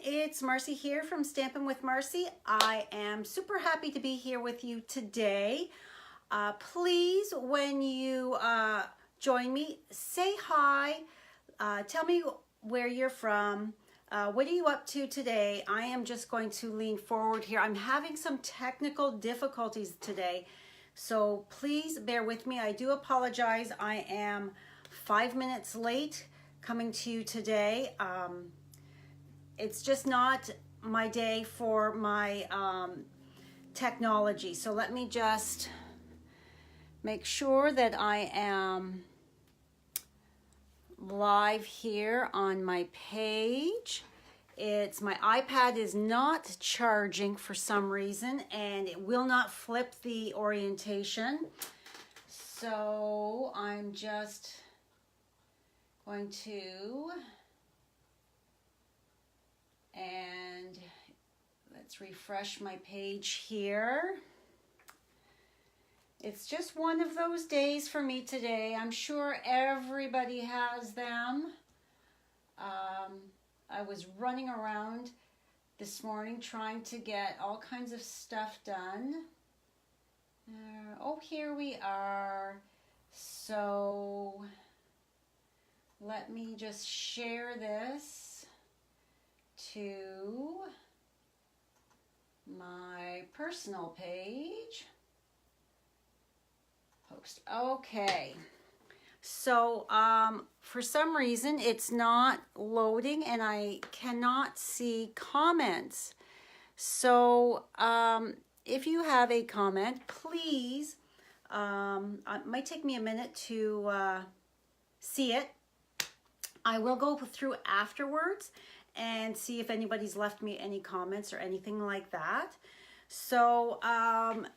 it's Marcy here from Stampin' with Marcy. I am super happy to be here with you today. Please, when you join me, say hi, tell me where you're from, what are you up to today. I am just going to lean forward here. I'm having some technical difficulties today, so please bear with me. I do apologize. I am 5 minutes late coming to you today. It's just not my day for my technology. So let me just make sure that I am live here on my page. My iPad is not charging for some reason, and it will not flip the orientation. So I'm just going to, and let's refresh my page here. It's just one of those days for me today. I'm sure everybody has them. I was running around this morning trying to get all kinds of stuff done. Oh, here we are. So let me just share this to my personal page. Post. Okay. So for some reason it's not loading and I cannot see comments. So if you have a comment, please, it might take me a minute to see it. I will go through afterwards and see if anybody's left me any comments or anything like that. So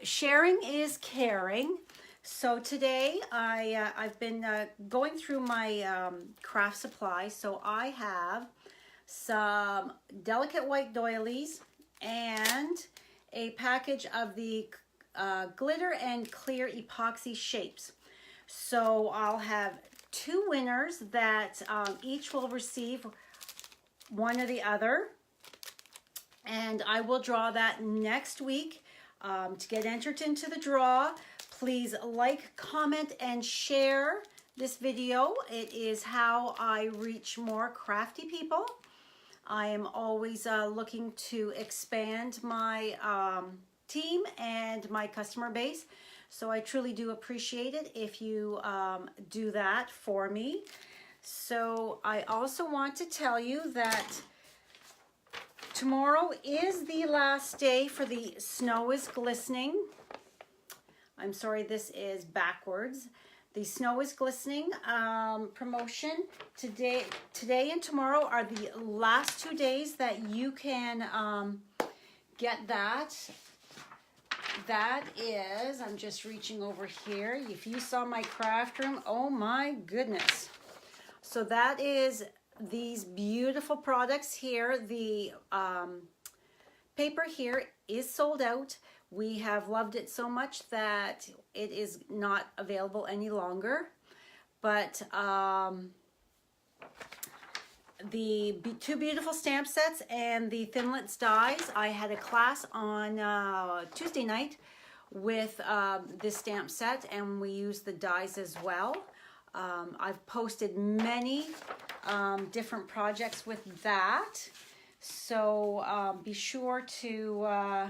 sharing is caring. So today I've been going through my craft supply. So I have some delicate white doilies and a package of the glitter and clear epoxy shapes. So I'll have 2 winners that each will receive one or the other, and I will draw that next week. To get entered into the draw, please like, comment, and share this video. It is how I reach more crafty people. I am always looking to expand my team and my customer base. So I truly do appreciate it if you do that for me. So I also want to tell you that tomorrow is the last day for the Snow is Glistening. I'm sorry, this is backwards. The Snow is Glistening promotion. Today and tomorrow are the last 2 days that you can get that. That is, I'm just reaching over here. If you saw my craft room, oh my goodness. So that is these beautiful products here. The paper here is sold out. We have loved it so much that it is not available any longer. But the 2 beautiful stamp sets and the Thinlits dies. I had a class on Tuesday night with this stamp set, and we used the dies as well. I've posted many different projects with that, so be sure to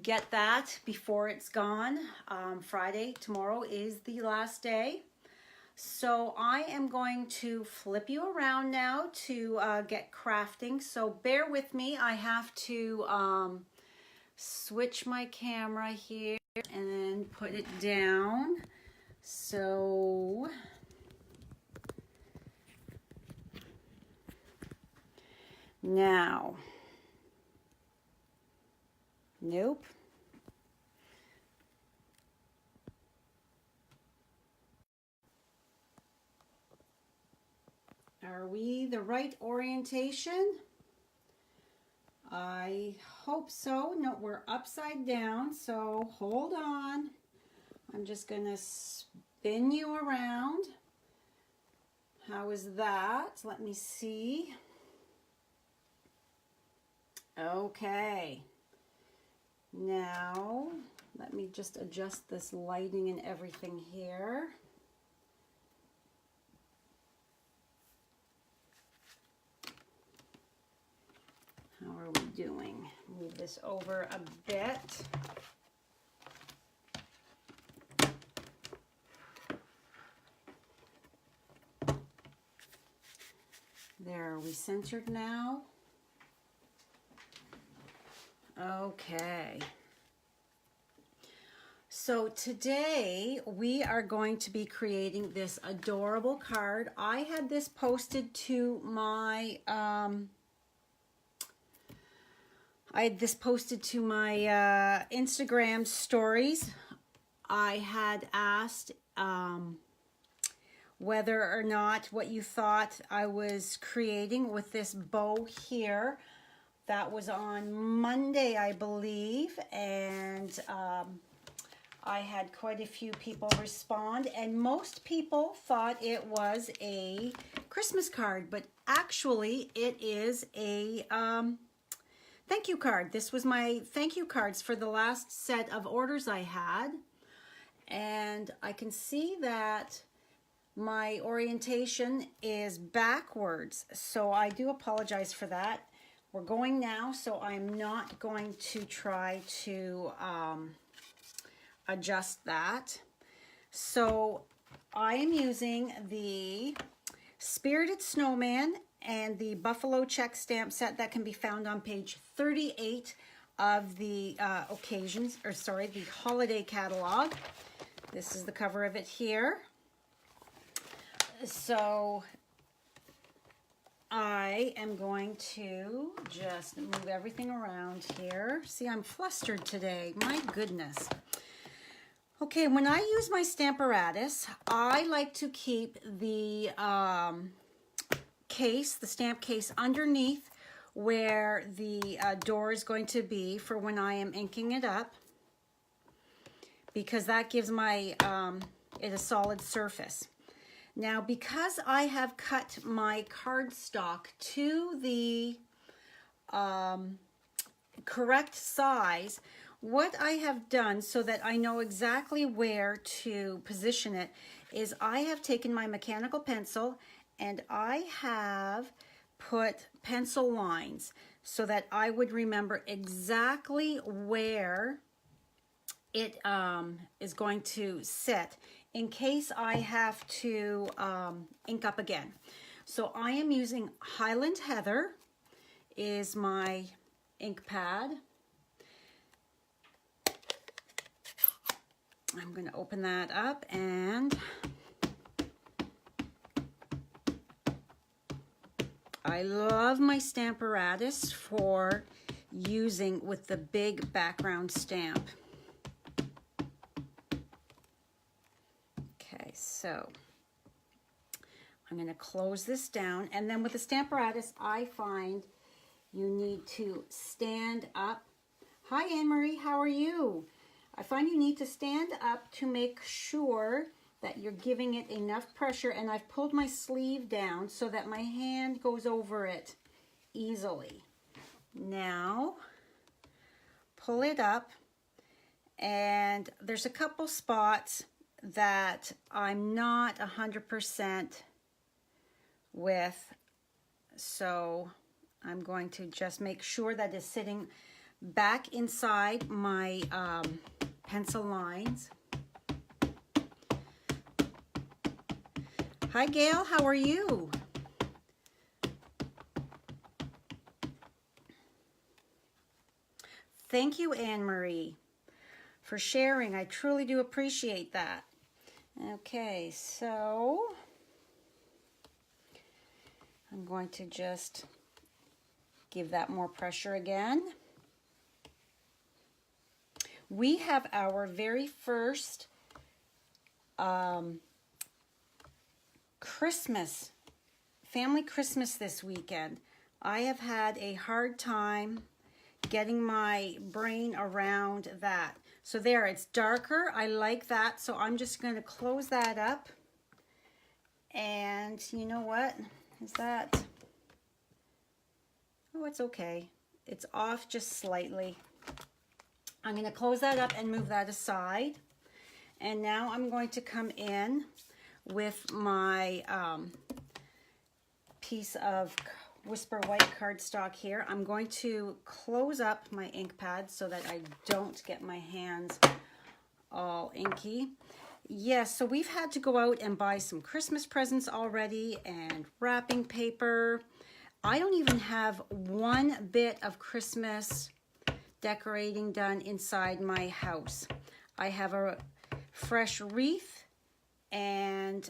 get that before it's gone. Friday, tomorrow, is the last day. So I am going to flip you around now to get crafting. So bear with me. I have to switch my camera here and then put it down. So now, nope. Are we the right orientation? I hope so. No, we're upside down, so hold on. I'm just gonna spin you around. How is that? Let me see. Okay. Now, let me just adjust this lighting and everything here. How are we doing? Move this over a bit. There, are we centered now? Okay. So today we are going to be creating this adorable card. I had this posted to my Instagram stories. I had asked whether or not what you thought I was creating with this bow here. That was on Monday, I believe, and I had quite a few people respond, and most people thought it was a Christmas card, but actually it is a thank you card. This was my thank you cards for the last set of orders I had, and I can see that my orientation is backwards, so I do apologize for that. We're going now, so I'm not going to try to adjust that. So I am using the Spirited Snowman and the Buffalo Check stamp set that can be found on page 38 of the the holiday catalog. This is the cover of it here. So I am going to just move everything around here. See, I'm flustered today. My goodness. Okay, when I use my Stamparatus, I like to keep the case, the stamp case, underneath where the door is going to be for when I am inking it up, because that gives my it a solid surface. Now, because I have cut my cardstock to the correct size, what I have done so that I know exactly where to position it is I have taken my mechanical pencil and I have put pencil lines so that I would remember exactly where it is going to sit in case I have to ink up again. So I am using Highland Heather is my ink pad. I'm going to open that up, and I love my Stamparatus for using with the big background stamp. Okay, so I'm going to close this down, and then with the Stamparatus, I find you need to stand up. Hi, Anne-Marie, how are you? I find you need to stand up to make sure that you're giving it enough pressure, and I've pulled my sleeve down so that my hand goes over it easily. Now, pull it up, and there's a couple spots that I'm not 100% with, so I'm going to just make sure that it's sitting back inside my pencil lines. Hi Gail, how are you? Thank you, Anne-Marie, for sharing. I truly do appreciate that. Okay, so I'm going to just give that more pressure again. We have our very first family Christmas this weekend. I have had a hard time getting my brain around that. So there, it's darker. I like that. So I'm just going to close that up. And you know what? Is that... Oh, it's okay. It's off just slightly. I'm going to close that up and move that aside. And now I'm going to come in with my piece of Whisper White cardstock here. I'm going to close up my ink pad so that I don't get my hands all inky. Yes, so we've had to go out and buy some Christmas presents already and wrapping paper. I don't even have one bit of Christmas decorating done inside my house. I have a fresh wreath and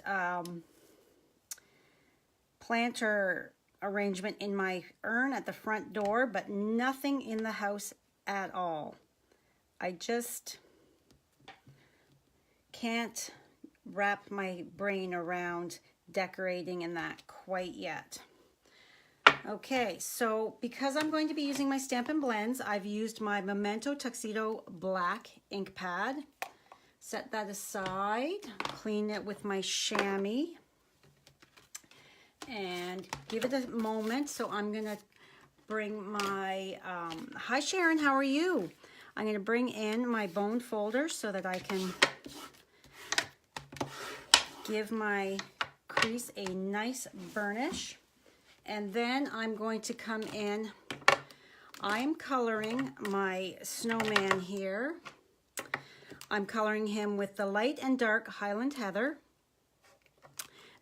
planter arrangement in my urn at the front door, but nothing in the house at all. I just can't wrap my brain around decorating in that quite yet. Okay, so because I'm going to be using my Stampin' Blends, I've used my Memento Tuxedo Black ink pad. Set that aside, clean it with my chamois, and give it a moment. So I'm going to bring my, hi Sharon, how are you? I'm going to bring in my bone folder so that I can give my crease a nice burnish. And then I'm going to come in, I'm coloring my snowman here. I'm coloring him with the light and dark Highland Heather,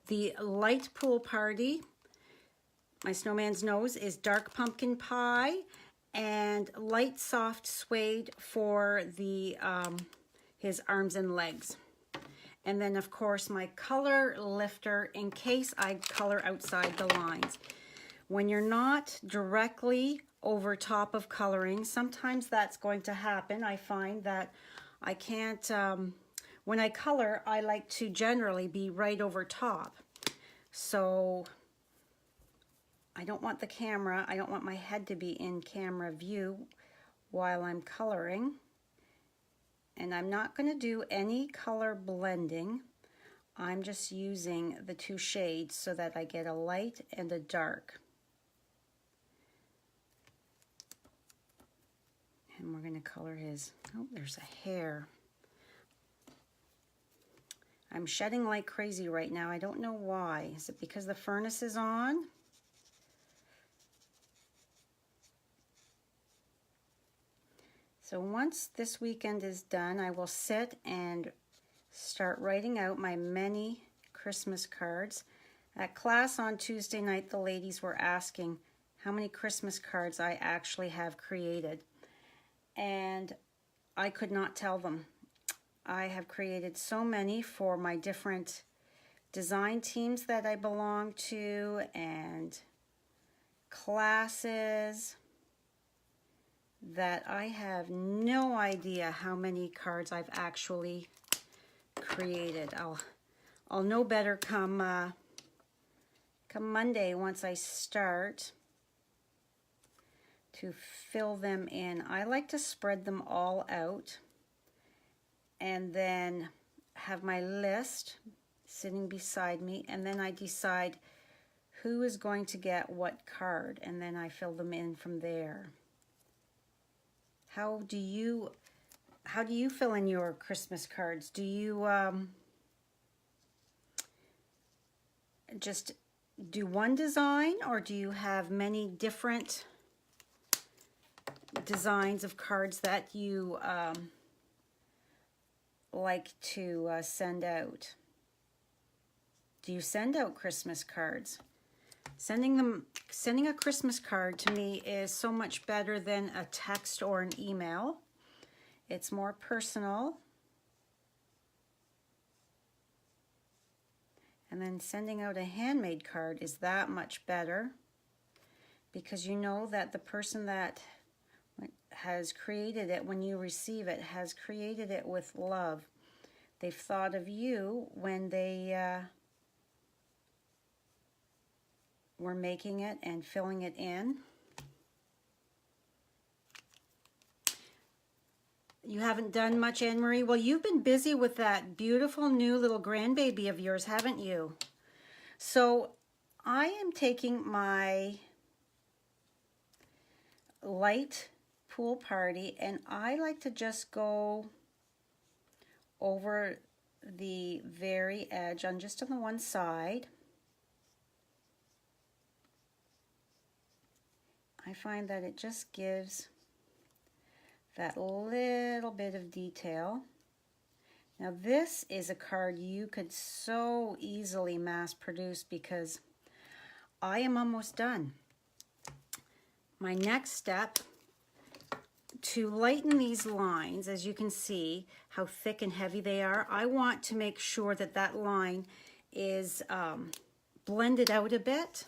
the light Pool Party. My snowman's nose is dark pumpkin pie, and light soft suede for the his arms and legs. And then, of course, my color lifter in case I color outside the lines. When you're not directly over top of coloring, sometimes that's going to happen. I find that I can't, when I color, I like to generally be right over top. So I don't want the camera, I don't want my head to be in camera view while I'm coloring. And I'm not going to do any color blending. I'm just using the two shades so that I get a light and a dark. And we're going to color his, oh, there's a hair. I'm shedding like crazy right now. I don't know why. Is it because the furnace is on? So once this weekend is done, I will sit and start writing out my many Christmas cards. At class on Tuesday night, the ladies were asking how many Christmas cards I actually have created. And I could not tell them. I have created so many for my different design teams that I belong to and classes that I have no idea how many cards I've actually created. I'll know better come Monday once I start to fill them in. I like to spread them all out and then have my list sitting beside me, and then I decide who is going to get what card, and then I fill them in from there. How do you fill in your Christmas cards? Do you just do one design, or do you have many different designs of cards that you like to send out? Do you send out Christmas cards? Sending a Christmas card to me is so much better than a text or an email. It's more personal. And then sending out a handmade card is that much better, because you know that the person that has created it, when you receive it, has created it with love. They've thought of you when they were making it and filling it in. You haven't done much, Anne-Marie? Well, you've been busy with that beautiful new little grandbaby of yours, haven't you? So I am taking my light pool party, and I like to just go over the very edge on just on the one side. I find that it just gives that little bit of detail. Now this is a card you could so easily mass produce because I am almost done. My next step, to lighten these lines, as you can see how thick and heavy they are, I want to make sure that that line is blended out a bit.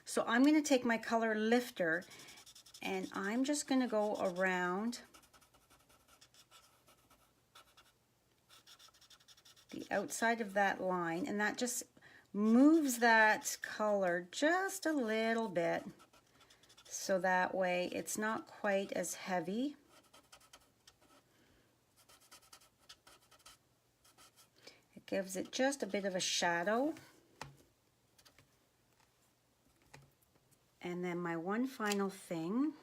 So I'm going to take my color lifter and I'm just going to go around the outside of that line, and that just moves that color just a little bit, so that way it's not quite as heavy. It gives it just a bit of a shadow. And then my one final thing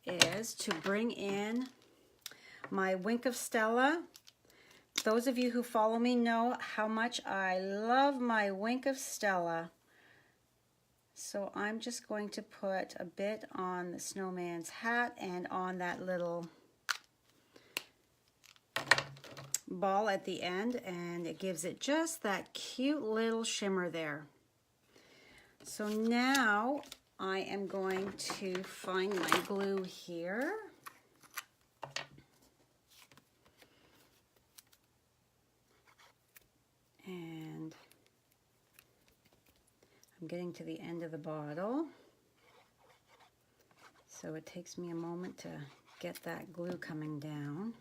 is to bring in my Wink of Stella. Those of you who follow me know how much I love my Wink of Stella. So I'm just going to put a bit on the snowman's hat and on that little ball at the end, and it gives it just that cute little shimmer there. So now I am going to find my glue here. And I'm getting to the end of the bottle, so it takes me a moment to get that glue coming down.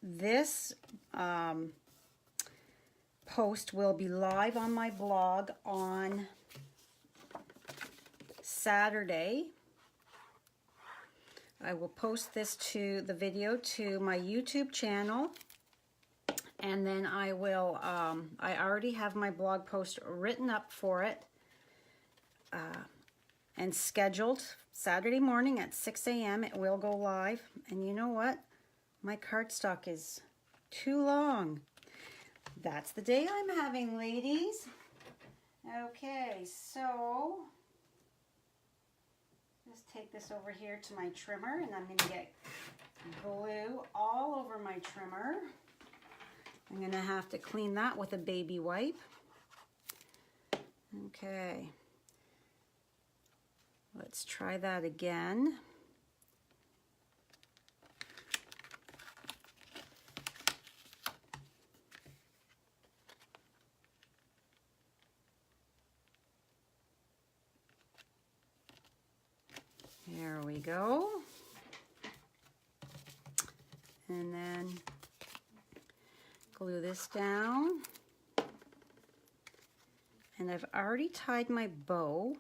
This post will be live on my blog on Saturday. I will post this the video to my YouTube channel, and then I will, I already have my blog post written up for it and scheduled. Saturday morning at 6 a.m. it will go live. And you know what? My cardstock is too long. That's the day I'm having, ladies. Okay, so just take this over here to my trimmer, and I'm going to get glue all over my trimmer. I'm going to have to clean that with a baby wipe. Okay, let's try that again. There we go. And then glue this down. And I've already tied my bow.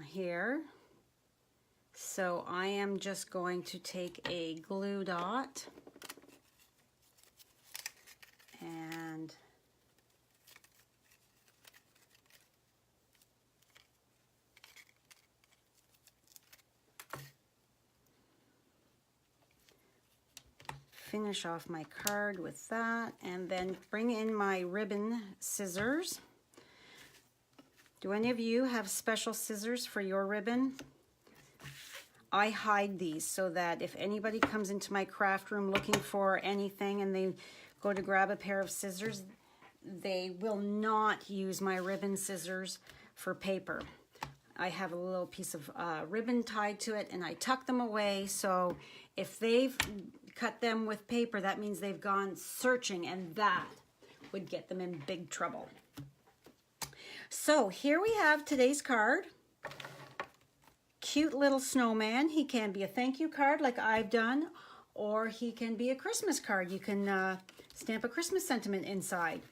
Here. So I am just going to take a glue dot and finish off my card with that, and then bring in my ribbon scissors. Do any of you have special scissors for your ribbon? I hide these so that if anybody comes into my craft room looking for anything and they go to grab a pair of scissors, they will not use my ribbon scissors for paper. I have a little piece of ribbon tied to it, and I tuck them away, so if they've cut them with paper, that means they've gone searching, and that would get them in big trouble. So here we have today's card. Cute little snowman. He can be a thank you card like I've done, or he can be a Christmas card. You can stamp a Christmas sentiment inside.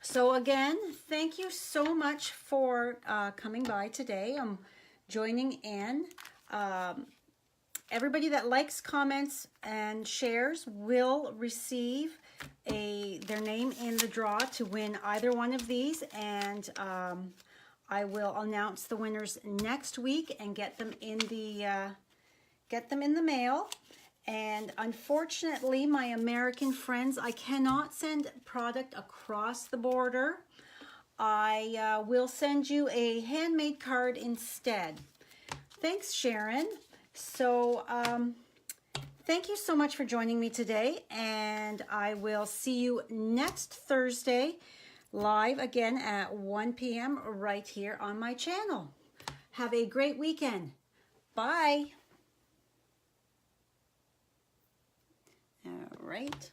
So again, thank you so much for coming by today. I'm joining in. everybody that likes, comments, and shares will receive their name in the draw to win either one of these, and I will announce the winners next week and get them in the mail. And unfortunately, my American friends, I cannot send product across the border. I will send you a handmade card instead. Thanks, Sharon. So thank you so much for joining me today, and I will see you next Thursday live again at 1 p.m. right here on my channel. Have a great weekend. Bye. All right.